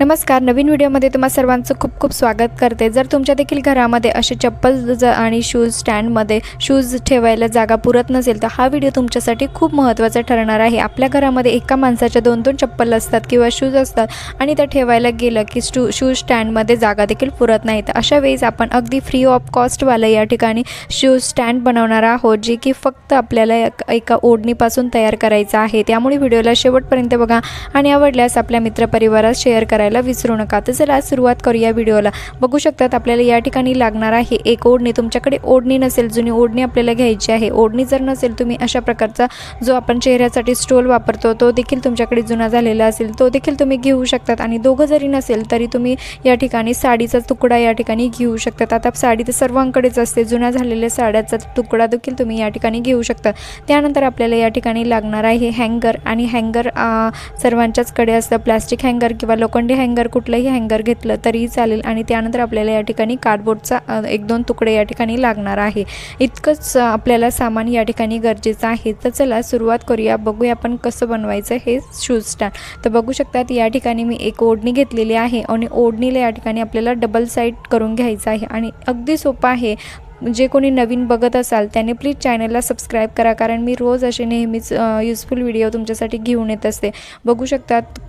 नमस्कार, नवीन व्हिडिओमध्ये तुम्हा सर्वांचं खूप खूप स्वागत करते। जर तुमच्या देखील घरामध्ये असे चप्पल आणि शूज स्टँडमध्ये शूज ठेवायला जागा पुरत नसेल तर हा व्हिडिओ तुमच्यासाठी खूप महत्त्वाचा ठरणार आहे। आपल्या घरामध्ये एका माणसाच्या 2-2 चप्पल असतात किंवा शूज असतात आणि त्या ठेवायला गेलं की शूज स्टँडमध्ये जागा देखील पुरत नाही। तर अशा वेळेस आपण अगदी फ्री ऑफ कॉस्टवाला या ठिकाणी शूज स्टँड बनवणार आहोत, जे की फक्त आपल्याला एका ओढणीपासून तयार करायचं आहे। त्यामुळे व्हिडिओला शेवटपर्यंत बघा आणि आवडल्यास आपल्या मित्रपरिवारात शेअर करायला विसरू नका। तर चला सुरुवात करूया व्हिडिओला। बघू शकतात आपल्याला या ठिकाणी लागणार आहे एक ओढणी। तुमच्याकडे ओढणी नसेल, जुनी ओढणी आपल्याला घ्यायची आहे। ओढणी जर नसेल, तुम्ही अशा प्रकारचा जो आपण चेहऱ्यासाठी स्टोल वापरतो तो देखील तुमच्याकडे जुना झालेला असेल तो देखील तुम्ही घेऊ शकतात। आणि दोघं जरी नसेल तरी तुम्ही या ठिकाणी साडीचा तुकडा या ठिकाणी घेऊ शकतात। आता साडी तर सर्वांकडेच असते, जुना झालेल्या साड्याचा तुकडा देखील तुम्ही या ठिकाणी घेऊ शकता। त्यानंतर आपल्याला या ठिकाणी लागणार आहे हँगर। आणि हँगर सर्वांच्याच कडे असतं, प्लास्टिक हँगर किंवा लोखंडी हँगर, कुठलंही हँगर घेतलं तरी चालेल। आणि त्यानंतर आपल्याला या ठिकाणी कार्डबोर्डचा 1-2 तुकडे या ठिकाणी लागणार आहे। इतकंच आपल्याला सामान या ठिकाणी गरजेचं आहे। तर चला सुरुवात करूया, बघूया आपण कसं बनवायचं हे शूज स्टँड। तर बघू शकतात या ठिकाणी मी एक ओढणी घेतलेली आहे आणि ओढणीला या ठिकाणी आपल्याला डबल साईड करून घ्यायचं आहे। आणि अगदी सोपं आहे। जे कोणी नवीन बघत असाल त्याने प्लीज चॅनलला सबस्क्राईब करा, कारण मी रोज असे नेहमीच यूजफुल व्हिडिओ तुमच्यासाठी घेऊन येत असते। बघू शकतात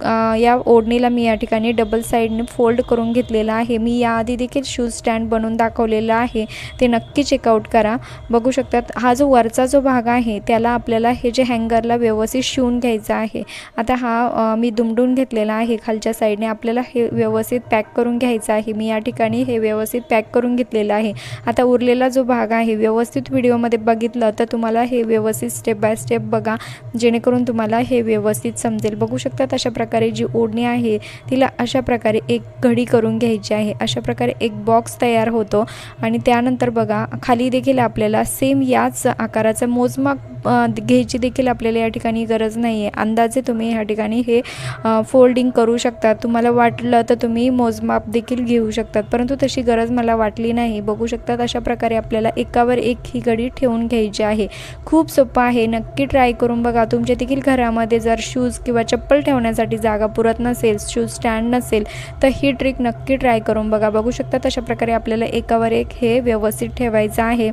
या ओढणीला मी या ठिकाणी डबल साईडने फोल्ड करून घेतलेला आहे। मी याआधी देखील शूज स्टँड बनवून दाखवलेला आहे, ते नक्की चेकआउट करा। बघू शकतात हा जो वरचा जो भाग आहे त्याला आपल्याला हे जे हँगरला व्यवस्थित शिवून घ्यायचं आहे। आता हा मी दुमडून घेतलेला आहे खालच्या साईडने, आपल्याला हे व्यवस्थित पॅक करून घ्यायचं आहे। मी या ठिकाणी हे व्यवस्थित पॅक करून घेतलेलं आहे। आता उरलेला जो भाग आहे व्यवस्थित व्हिडिओमध्ये बघितलं तर तुम्हाला हे व्यवस्थित स्टेप बाय स्टेप बघा, जेणेकरून तुम्हाला हे व्यवस्थित समजेल। बघू शकतात अशा प्रकारे जी ओढणी आहे तिला अशा प्रकारे एक घडी करून घ्यायची आहे। अशा प्रकारे एक बॉक्स तयार होतो। आणि त्यानंतर बघा खाली देखील आपल्याला सेम याच आकाराचं मोजमाप घ्यायची देखील आपल्याला या ठिकाणी गरज नाही आहे। अंदाजे तुम्ही या ठिकाणी हे फोल्डिंग करू शकता। तुम्हाला वाटलं तर तुम्ही मोजमाप देखील घेऊ शकतात, परंतु तशी गरज मला वाटली नाही। बघू शकतात अशा प्रकारे आपल्याला एकावर एक ही घडी ठेवून घ्यायची आहे। खूप सोपं आहे, नक्की ट्राय करून बघा। तुमच्या देखील घरामध्ये जर शूज किंवा चप्पल ठेवण्यासाठी जागा पुरत नसेल, शूज स्टँड नसेल, तर ही ट्रिक नक्की ट्राय करून बघा। बघू शकतात अशा प्रकारे आपल्याला एकावर एक हे व्यवस्थित ठेवायचं आहे।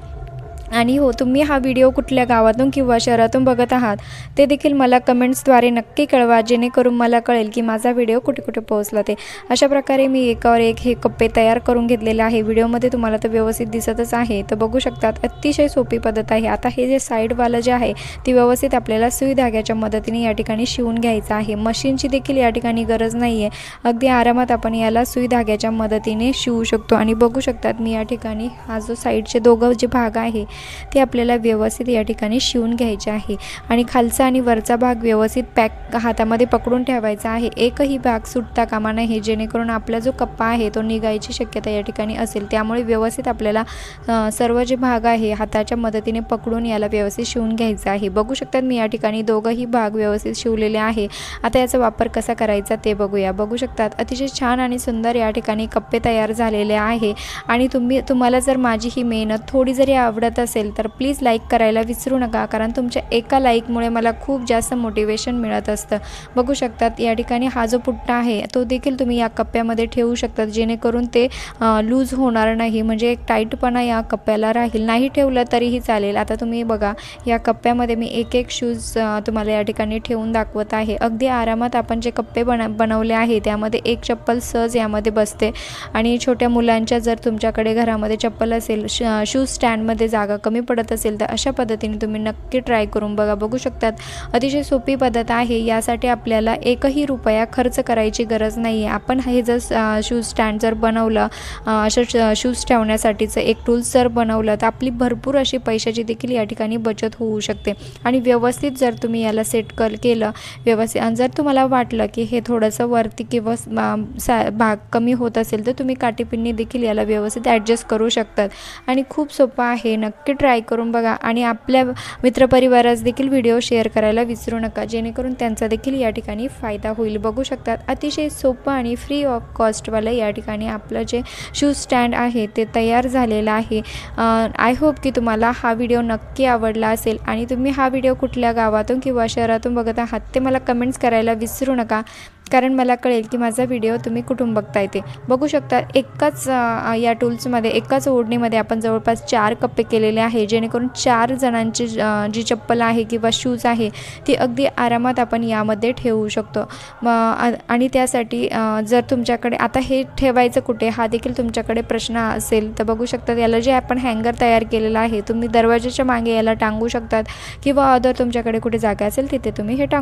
आणि हो, तुम्ही हा व्हिडिओ कुठल्या गावातून किंवा शहरातून बघत आहात ते देखील मला कमेंट्सद्वारे नक्की कळवा, जेणेकरून मला कळेल की माझा व्हिडिओ कुठे कुठे पोहोचला ते। अशा प्रकारे मी एकावर एक हे कप्पे तयार करून घेतलेले आहे। व्हिडिओमध्ये तुम्हाला तर व्यवस्थित दिसतच आहे। तर बघू शकतात अतिशय सोपी पद्धत आहे। आता हे जे साईडवालं जे आहे ती व्यवस्थित आपल्याला सुई धाग्याच्या मदतीने या ठिकाणी शिवून घ्यायचं आहे। मशीनची देखील या ठिकाणी गरज नाही आहे, अगदी आरामात आपण याला सुई धाग्याच्या मदतीने शिवू शकतो। आणि बघू शकतात मी या ठिकाणी हा जो साईडचे दोघं जे भाग आहे ते आपल्याला व्यवस्थित या ठिकाणी शिवून घ्यायचे आहे। आणि खालचा आणि वरचा भाग व्यवस्थित पॅक हातामध्ये पकडून ठेवायचा आहे। एकही भाग सुटता कामा नये, जेणेकरून आपला जो कप्पा आहे तो निघायची शक्यता या ठिकाणी असेल। त्यामुळे व्यवस्थित आपल्याला सर्व जे भाग आहे हाताच्या मदतीने पकडून याला व्यवस्थित शिवून घ्यायचं आहे। बघू शकतात मी या ठिकाणी दोघंही भाग व्यवस्थित शिवलेले आहे। आता याचा वापर कसा करायचा ते बघूया। बघू शकतात अतिशय छान आणि सुंदर या ठिकाणी कप्पे तयार झालेले आहे। आणि तुम्हाला जर माझी ही मेहनत थोडी जरी आवडत असेल तर प्लीज लाईक करायला विसरू नका, कारण तुमच्या एका लाईकमुळे मला खूप जास्त मोटिवेशन मिळत असतं। बघू शकतात या ठिकाणी हा जो पुट्टा आहे तो देखील तुम्ही या कप्प्यामध्ये ठेवू शकतात, जेणेकरून ते लूज होणार नाही, म्हणजे एक टाईटपणा या कप्प्याला राहील। नाही ठेवलं तरीही चालेल। आता तुम्ही बघा या कप्प्यामध्ये मी एक एक शूज तुम्हाला या ठिकाणी ठेवून दाखवत आहे। अगदी आरामात आपण जे कप्पे बनवले आहे त्यामध्ये एक चप्पल सहज यामध्ये बसते। आणि छोट्या मुलांच्या जर तुमच्याकडे घरामध्ये चप्पल असेल, शूज स्टँडमध्ये जागा कमी पडत असेल तर अशा पद्धतीने तुम्ही नक्की ट्राय करून बघा। बघू शकतात अतिशय सोपी पद्धत आहे। यासाठी आपल्याला एकही रुपया खर्च करायची गरज नाही आहे। आपण हे जर शूज स्टँड जर बनवलं, असं शूज ठेवण्यासाठीचं एक टूल्स जर बनवलं तर आपली भरपूर अशी पैशाची देखील या ठिकाणी बचत होऊ शकते। आणि व्यवस्थित जर तुम्ही याला सेट केलं व्यवस्थित, आणि जर तुम्हाला वाटलं की हे थोडंसं वरती किंवा भाग कमी होत असेल तर तुम्ही काटीपिन्नी देखील याला व्यवस्थित ॲडजस्ट करू शकतात। आणि खूप सोपं आहे, नक्की नक्की ट्राय करून बघा आणि आपल्या मित्रपरिवारास देखील व्हिडिओ शेअर करायला विसरू नका, जेणेकरून त्यांचा देखील या ठिकाणी फायदा होईल. बघू शकतात अतिशय सोपं आणि फ्री ऑफ कॉस्टवालं या ठिकाणी आपलं जे शूज स्टँड आहे ते तयार झालेलं आहे. आय होप की तुम्हाला हा व्हिडिओ नक्की आवडला असेल आणि तुम्ही हा व्हिडिओ कुठल्या गावातून किंवा शहरातून बघत आहात ते मला कमेंट्स करायला विसरू नका, कारण मला कळेल की माझा व्हिडिओ तुम्ही कुठून बघताय ते. बघू शकता एकाच या टूल्समध्ये एकाच ओढणीमध्ये आपण जवळपास 4 कप्पे केलेले आहे, जेणेकरून 4 जणांची जी चप्पल आहे किंवा शूज आहे ती अगदी आरामात आपण यामध्ये ठेवू शकतो. आणि त्यासाठी जर तुमच्याकडे आता हे ठेवायचं कुठे हा देखील तुमच्याकडे प्रश्न असेल तर बघू शकता याला जे आपण हँगर तयार केलेलं आहे तुम्ही दरवाजाच्या मागे याला टांगू शकतात किंवा अदर तुमच्याकडे कुठे जागा असेल तिथे तुम्ही हे टांगू